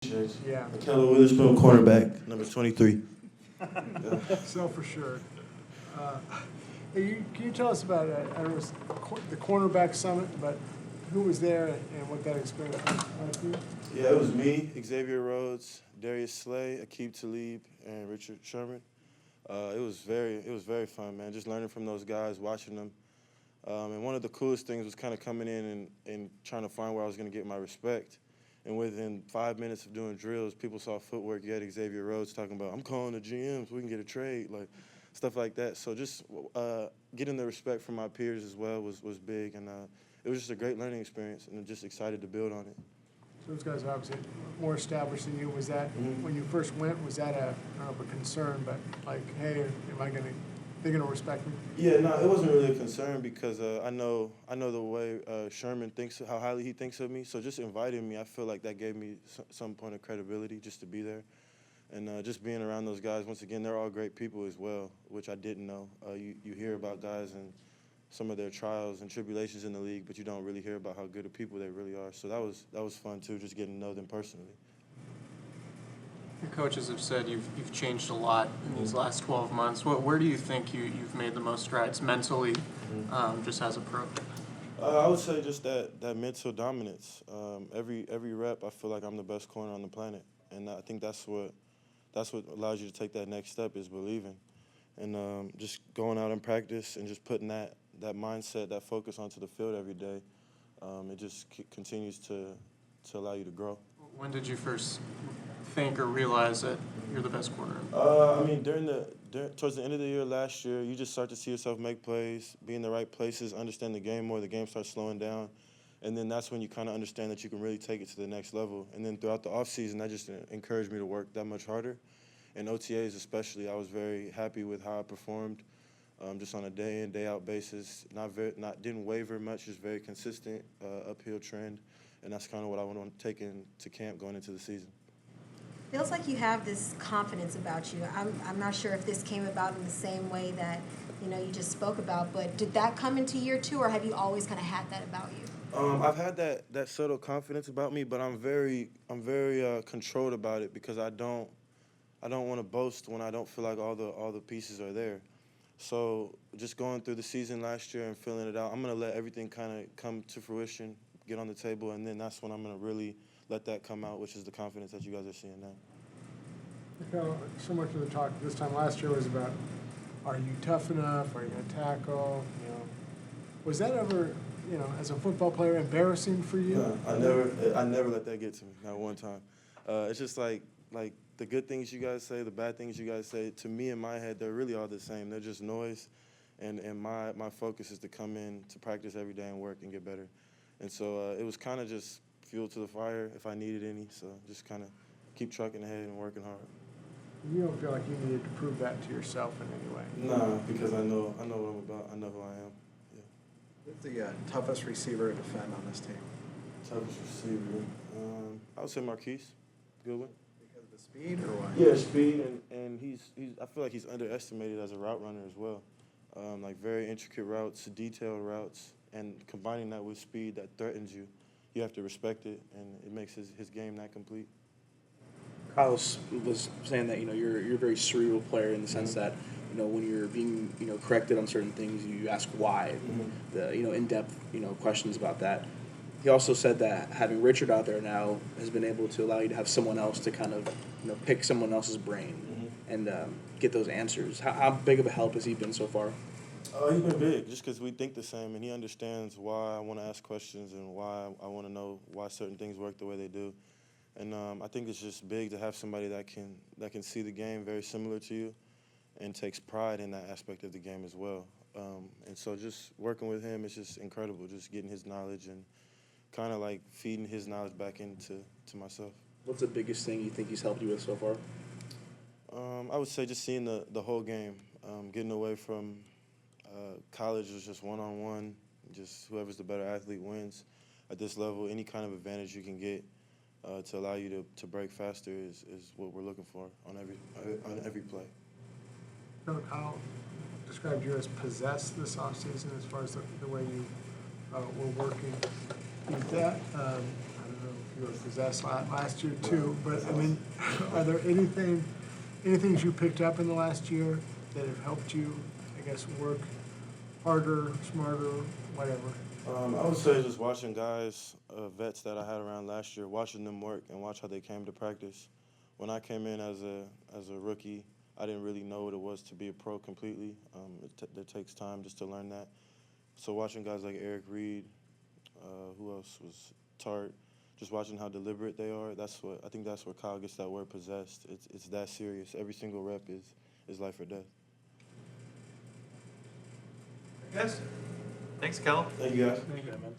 Yeah. Ahkello Witherspoon, cornerback, number 23. So for sure. Uh, can you tell us about, I don't know, the Cornerback Summit, but who was there and what that experience was like for you? Yeah, it was me, Xavier Rhodes, Darius Slay, Aqib Talib, and Richard Sherman. It was very fun, man. Just learning from those guys, watching them. And one of the coolest things was kind of coming in and trying to find where I was going to get my respect. And within 5 minutes of doing drills, people saw footwork. You had Xavier Rhodes talking about, I'm calling the GMs, we can get a trade, like stuff like that. So just getting the respect from my peers as well was big. And it was just a great learning experience, and I'm just excited to build on it. Those guys are obviously more established than you. Was that, when you first went, was that a, I don't know, a concern, but like, hey, they're going to respect me? Yeah, no, it wasn't really a concern because I know the way Sherman thinks, how highly he thinks of me. So just inviting me, I feel like that gave me some point of credibility just to be there. And just being around those guys, once again, they're all great people as well, which I didn't know. You hear about guys and some of their trials and tribulations in the league, but you don't really hear about how good of people they really are. So that was fun too, just getting to know them personally. Your coaches have said you've changed a lot in these last 12 months. Where do you think you've made the most strides mentally, just as a pro? I would say just that mental dominance. Every rep, I feel like I'm the best corner on the planet, and I think that's what allows you to take that next step is believing, and just going out in practice and just putting that mindset, that focus onto the field every day. It just continues to allow you to grow. When did you first think or realize that you're the best corner? I mean, towards the end of the year last year, you just start to see yourself make plays, be in the right places, understand the game more. The game starts slowing down, and then that's when you kind of understand that you can really take it to the next level. And then throughout the offseason, that just encouraged me to work that much harder. And OTAs especially, I was very happy with how I performed, just on a day-in, day-out basis. Didn't waver much, just very consistent uphill trend, and that's kind of what I want to take into camp going into the season. Feels like you have this confidence about you. I'm not sure if this came about in the same way that you just spoke about, but did that come into year two, or have you always kind of had that about you? I've had that subtle confidence about me, but I'm very controlled about it because I don't want to boast when I don't feel like all the pieces are there. So just going through the season last year and filling it out, I'm gonna let everything kind of come to fruition, get on the table, and then that's when I'm gonna really let that come out, which is the confidence that you guys are seeing now. So much of the talk this time last year was about, are you tough enough? Are you going to tackle? Was that ever, as a football player, embarrassing for you? No, I never let that get to me, not one time. It's just like the good things you guys say, the bad things you guys say, to me in my head, they're really all the same. They're just noise, and my focus is to come in to practice every day and work and get better. And so it was kind of just fuel to the fire if I needed any, so just kind of keep trucking ahead and working hard. You don't feel like you needed to prove that to yourself in any way? Nah, because I know what I'm about. I know who I am. Yeah. Who's the toughest receiver to defend on this team? Toughest receiver? I would say Marquise Goodwin. Because of the speed or what? Yeah, speed, and he's I feel like he's underestimated as a route runner as well. Like very intricate routes, detailed routes, and combining that with speed that threatens you. You have to respect it, and it makes his game that complete. Carlos was saying that you're a very cerebral player in the sense that when you're being corrected on certain things, you ask why. The in-depth questions about that. He also said that having Richard out there now has been able to allow you to have someone else to kind of pick someone else's brain and get those answers. How big of a help has he been so far? He's been big, just because we think the same, and he understands why I want to ask questions and why I want to know why certain things work the way they do. And I think it's just big to have somebody that can see the game very similar to you and takes pride in that aspect of the game as well. And so just working with him is just incredible, just getting his knowledge and kind of like feeding his knowledge back into myself. What's the biggest thing you think he's helped you with so far? I would say just seeing the whole game, getting away from college was just one-on-one, just whoever's the better athlete wins. At this level, any kind of advantage you can get to allow you to break faster is what we're looking for on every play. Kyle described you as possessed this offseason as far as the way you were working. Is that, I don't know if were possessed last year too. But I mean, are there anything you picked up in the last year that have helped you, I guess, work harder, smarter, whatever? I would say just watching guys, vets that I had around last year, watching them work and watch how they came to practice. When I came in as a rookie, I didn't really know what it was to be a pro completely. It takes time just to learn that. So watching guys like Eric Reed, who else was Tart, just watching how deliberate they are. I think that's where Kyle gets that word possessed. It's that serious. Every single rep is life or death. Yes. Thanks, Kel. Thank you guys. Thank you, man.